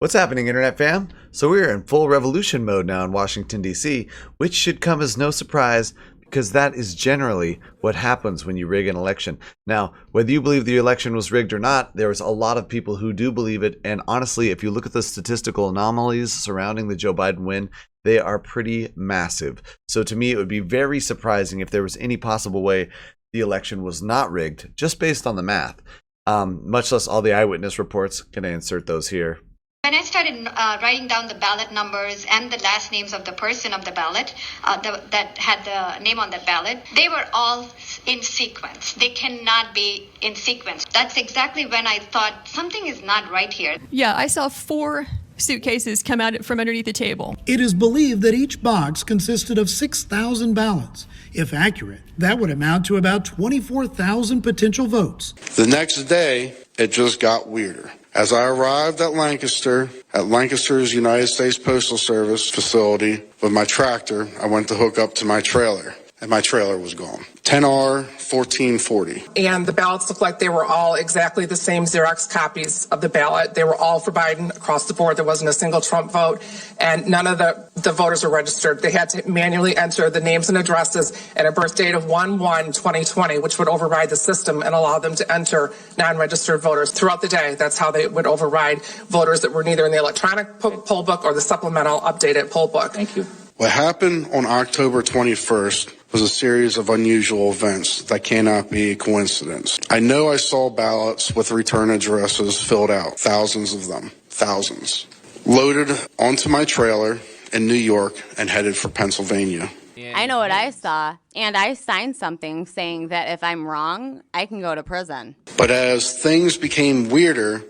What's happening, Internet fam? So we're in full revolution mode now in Washington, D.C., which should come as no surprise because that is generally what happens when you rig an election. Now, whether you believe the election was rigged or not, there's a lot of people who do believe it. And honestly, if you look at the statistical anomalies surrounding the Joe Biden win, they are pretty massive. So to me, it would be very surprising if there was any possible way the election was not rigged, just based on the math, much less all the eyewitness reports. Can I insert those here? When I started writing down the ballot numbers and the last names of the person of the ballot that had the name on the ballot, they were all in sequence. They cannot be in sequence. That's exactly when I thought something is not right here. Yeah, I saw 4 suitcases come out from underneath the table. It is believed that each box consisted of 6,000 ballots. If accurate, that would amount to about 24,000 potential votes. The next day, it just got weirder. As I arrived at Lancaster's United States Postal Service facility with my tractor, I went to hook up to my trailer, and my trailer was gone. 10R 1440. And the ballots looked like they were all exactly the same Xerox copies of the ballot. They were all for Biden across the board. There wasn't a single Trump vote, and none of the voters were registered. They had to manually enter the names and addresses and a birth date of 1/1/2020, which would override the system and allow them to enter non-registered voters throughout the day. That's how they would override voters that were neither in the electronic poll book or the supplemental updated poll book. Thank you. What happened on October 21st was a series of unusual events that cannot be a coincidence. I know I saw ballots with return addresses filled out, thousands of them, thousands, loaded onto my trailer in New York and headed for Pennsylvania. I know what I saw, and I signed something saying that if I'm wrong, I can go to prison. But as things became weirder,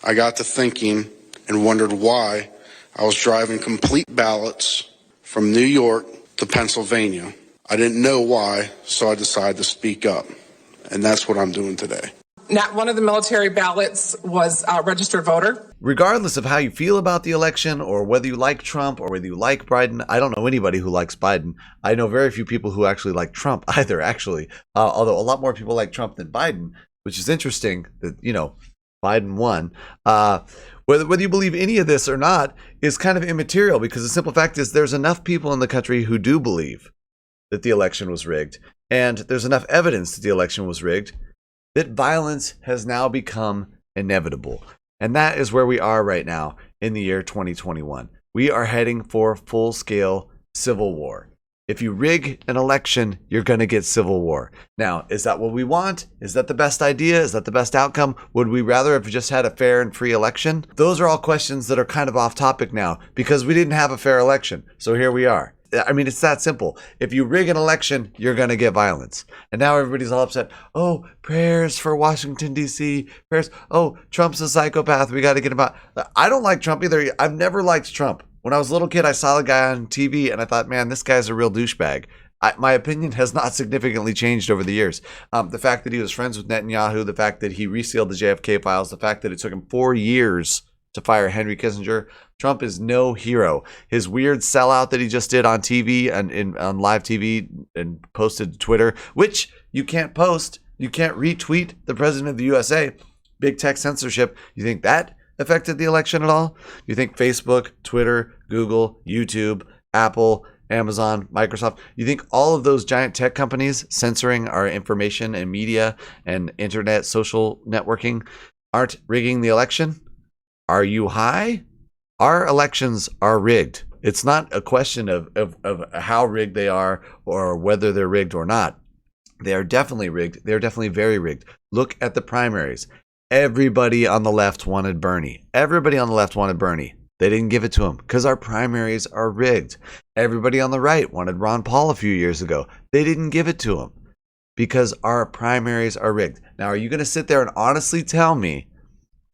I got to thinking and wondered why I was driving complete ballots from New York to Pennsylvania. I didn't know why, so I decided to speak up, and that's what I'm doing today. Not one of the military ballots was a registered voter. Regardless of how you feel about the election or whether you like Trump or whether you like Biden, I don't know anybody who likes Biden. I know very few people who actually like Trump either, actually, although a lot more people like Trump than Biden, which is interesting that, Biden won. Whether you believe any of this or not is kind of immaterial because the simple fact is there's enough people in the country who do believe that the election was rigged, and there's enough evidence that the election was rigged that violence has now become inevitable. And that is where we are right now in the year 2021. We are heading for full-scale civil war. If you rig an election, you're going to get civil war. Now, is that what we want? Is that the best idea? Is that the best outcome? Would we rather have just had a fair and free election? Those are all questions that are kind of off topic now because we didn't have a fair election. So here we are. I mean, it's that simple. If you rig an election, you're going to get violence. And now everybody's all upset. Oh, prayers for Washington, D.C. Prayers. Oh, Trump's a psychopath. We got to get him out. I don't like Trump either. I've never liked Trump. When I was a little kid, I saw the guy on TV and I thought, man, this guy's a real douchebag. My opinion has not significantly changed over the years. The fact that he was friends with Netanyahu, the fact that he resealed the JFK files, the fact that it took him 4 years to fire Henry Kissinger. Trump is no hero. His weird sellout that he just did on TV and on live TV and posted to Twitter, which you can't post, you can't retweet the president of the USA. Big tech censorship. You think that affected the election at all? You think Facebook, Twitter, Google, YouTube, Apple, Amazon, Microsoft, you think all of those giant tech companies censoring our information and media and internet social networking aren't rigging the election? Are you high? Our elections are rigged. It's not a question of how rigged they are or whether they're rigged or not. They are definitely rigged. They're definitely very rigged. Look at the primaries. Everybody on the left wanted Bernie. Everybody on the left wanted Bernie. They didn't give it to him because our primaries are rigged. Everybody on the right wanted Ron Paul a few years ago. They didn't give it to him because our primaries are rigged. Now, are you going to sit there and honestly tell me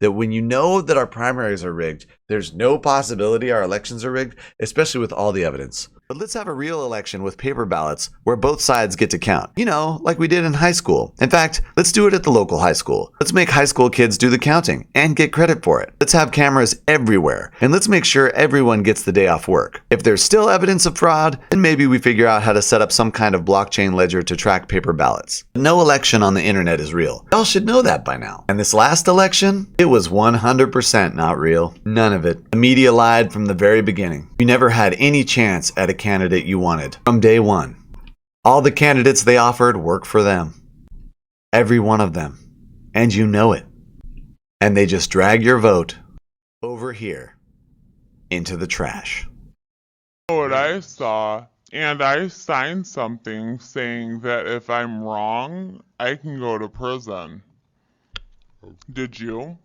that when you know that our primaries are rigged, there's no possibility our elections are rigged, especially with all the evidence? But let's have a real election with paper ballots where both sides get to count. Like we did in high school. In fact, let's do it at the local high school. Let's make high school kids do the counting and get credit for it. Let's have cameras everywhere. And let's make sure everyone gets the day off work. If there's still evidence of fraud, then maybe we figure out how to set up some kind of blockchain ledger to track paper ballots. No election on the internet is real. Y'all should know that by now. And this last election, it was 100% not real. None of of it. The media lied from the very beginning. You never had any chance at a candidate you wanted from day one. All the candidates they offered worked for them. Every one of them. And you know it. And they just drag your vote over here into the trash. What I saw, and I signed something saying that if I'm wrong, I can go to prison. Did you?